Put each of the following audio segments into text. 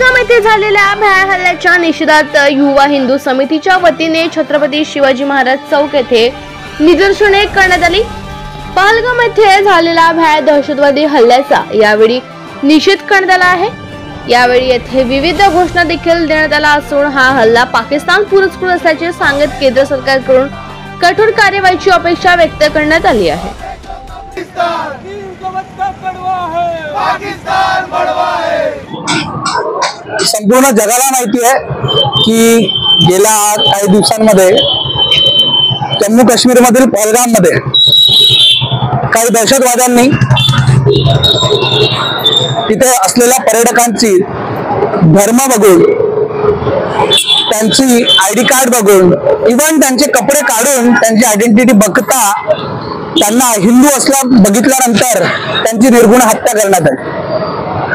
पहलगाम येथे झालेल्या भ्याड हल्ल्याच्या निषेधार्थ युवा हिंदू समितीच्या वतीने छत्रपती शिवाजी महाराज चौक येथे निदर्शने करण्यात आली। पहलगाम येथे झालेल्या भ्याड दहशतवादी हल्ल्याचा यावेळी निषेध करण्यात आला आहे। यावेळी येथे विविध घोषणा देखील देण्यात आल्या असून हा हल्ला पाकिस्तान पुरस्कृत असल्याचे सांगत केंद्र सरकारकडून कठोर कार्यवाहीची अपेक्षा व्यक्त करण्यात आली आहे। संपूर्ण जगाला माहिती आहे की गेल्या काही दिवसांमध्ये जम्मू काश्मीर मधील पहलगाम मध्ये काही दहशतवाद्यांनी तिथे असलेल्या पर्यटकांची धर्म बघून, त्यांची आयडी कार्ड बघून, इव्हन त्यांचे कपडे काढून त्यांची आयडेंटिटी बघता त्यांना हिंदू असला बघितल्यानंतर त्यांची निर्गुण हत्या करण्यात आली।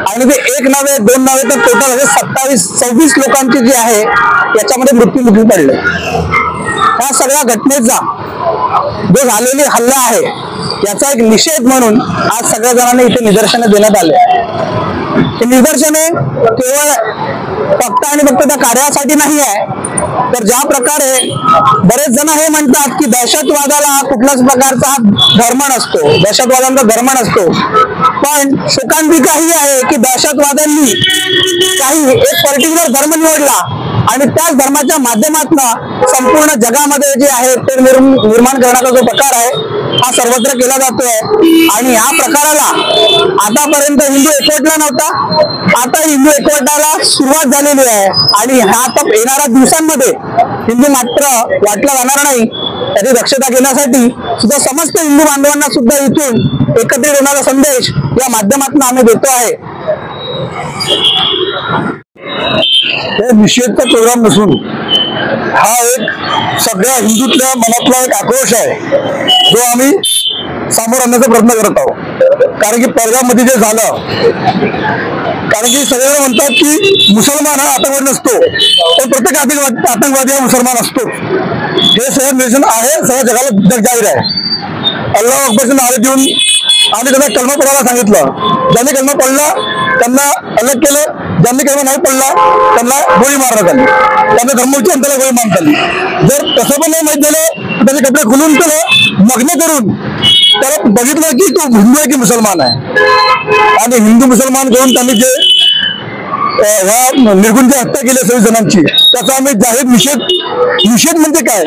आणि ते एक नव्हे दोन नव्हे तर टोटल असे 26 लोकांची जी आहे याच्यामध्ये मृत्युमुखी पडले। या सगळ्या घटनेचा जो झालेली हल्ला आहे याचा एक निषेध म्हणून आज सगळ्या जणांनी इथे निदर्शने देण्यात आले। हे निदर्शने केवळ फक्त आणि फक्त त्या कार्यासाठी नाही आहे, तर ज्या प्रकारे बरेच जण हे म्हणतात की दहशतवादाला कुठल्याच प्रकारचा धर्म नसतो, दहशतवाद्यांचा धर्म नसतो, पण शोकांतिका ही आहे की दहशतवाद्यांनी काही एक पर्टिक्युलर धर्म निवडला आणि त्याच धर्माच्या माध्यमातून संपूर्ण जगामध्ये जे आहे ते निर्माण करण्याचा जो प्रकार आहे हा सर्वत्र केला जातोय। आणि या प्रकाराला आतापर्यंत हिंदू एकवटला नव्हता, आता हिंदू एकवटाला सुरुवात झालेली आहे आणि ह्या आता येणाऱ्या दिवसांमध्ये हिंदू मात्र वाटला जाणार नाही। त्याची दक्षता घेण्यासाठी सुद्धा समस्त हिंदू बांधवांना सुद्धा इथून एकत्रित होण्याचा संदेश या माध्यमातून आम्ही देतो आहे। हे निषेधचा प्रोग्राम नसून हा एक सगळ्या हिंदूतल्या मनातला एक आक्रोश आहे जो आम्ही सामोरं आणण्याचा प्रयत्न करत आहोत। कारण की पहलगाम मध्ये जे झालं, कारण की सगळे म्हणतात की मुसलमान हा आतंकवादी नसतो, पण प्रत्येक आतंकवादी हा मुसलमान असतो। हे सगळं निदर्शन आहे, सगळ्या जगाला जग जाहीर आहे। अल्लाह अकबरचे नारे देऊन आम्ही त्यांना कलमा पडायला सांगितलं। ज्यांनी कलमा पडला त्यांना अलग केलं, ज्यांनी कलमा नाही पडला त्यांना गोळी मारण्यात आली, त्यांना धर्माची अंताला गोळी मारण्यात आली। जर तसं पण नाही माहित झालं त्याचे कपडे खुलून त्याला नग्न करून त्याला बघितलं की तो हिंदू आहे की मुसलमान आहे, आणि हिंदू मुसलमान करून त्यांनी जे ह्या निर्गुण जी हत्या केली 26 जणांची त्याचा आम्ही जाहीर निषेध म्हणजे काय,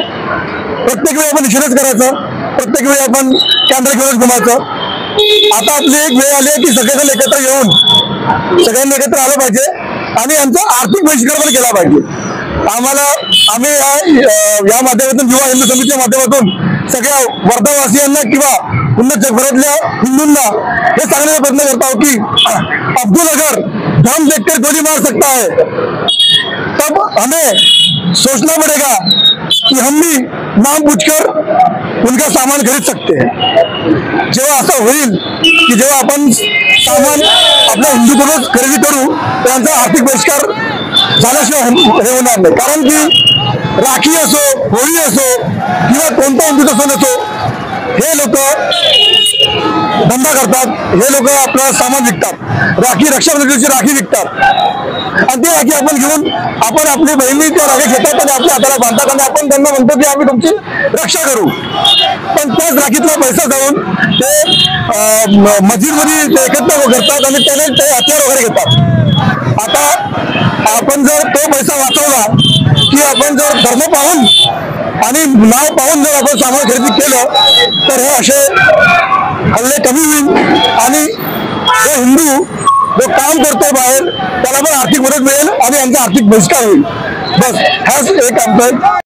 प्रत्येक वेळी आपण निषेधच करायचा, प्रत्येक वेळी आपण कॅमेरा घेऊनच घुमायचं। आता आपली एक वेळ आली आहे की सगळेजण एकत्र येऊन सगळ्यांनी एकत्र आलं पाहिजे आणि यांचा आर्थिक बहिष्कार पण केला पाहिजे। आम्ही या माध्यमातून युवा हिंदू समितीच्या माध्यमातून सगळ्या वर्धावासियांना किंवा पूर्ण जगभरातल्या हिंदूंना हे सांगण्याचा प्रयत्न करत आहोत की अब्दुल अगर धर्म देखकर गोली मार सकता है, तब हमें सोचना पड़ेगा कि हम भी नाम पूछकर उनका सामान खरीद सकते हैं। जेव्हा असं होईल की जेव्हा आपण सामान आपल्या हिंदूकडूनच खरेदी करू त्यांचा आर्थिक बहिष्कार झाल्याशिवाय हे होणार नाही। कारण की राखी असो, होळी असो किंवा कोणता हिंदूचा सण असो, हे लोक धंदा करतात, हे लोक आपलं सामान विकतात, राखी रक्षाबंधनाची राखी विकतात आणि ते राखी आपण घेऊन आपण आपली बहिणी त्या राखी घेतात आणि आपल्या हाताला बांधतात आणि आपण त्यांना म्हणतो की आम्ही तुमची रक्षा करू, पण त्याच राखीतला पैसा जाऊन ते मस्जिदमध्ये ते एकत्र करतात आणि त्याने ते हत्यार वगैरे घेतात। आता आपण जर तो पैसा वाचवला की आपण जर धर्म पाहून आणि नाव पाहून जर आपण सामान खरेदी केलं तर हे असे हल्ले कमी होईल आणि जो हिंदू जो काम करतो बाहेर त्याला पण आर्थिक मदत मिळेल आणि यांचा आर्थिक बहिष्कार होईल। बस हाच एक आमचा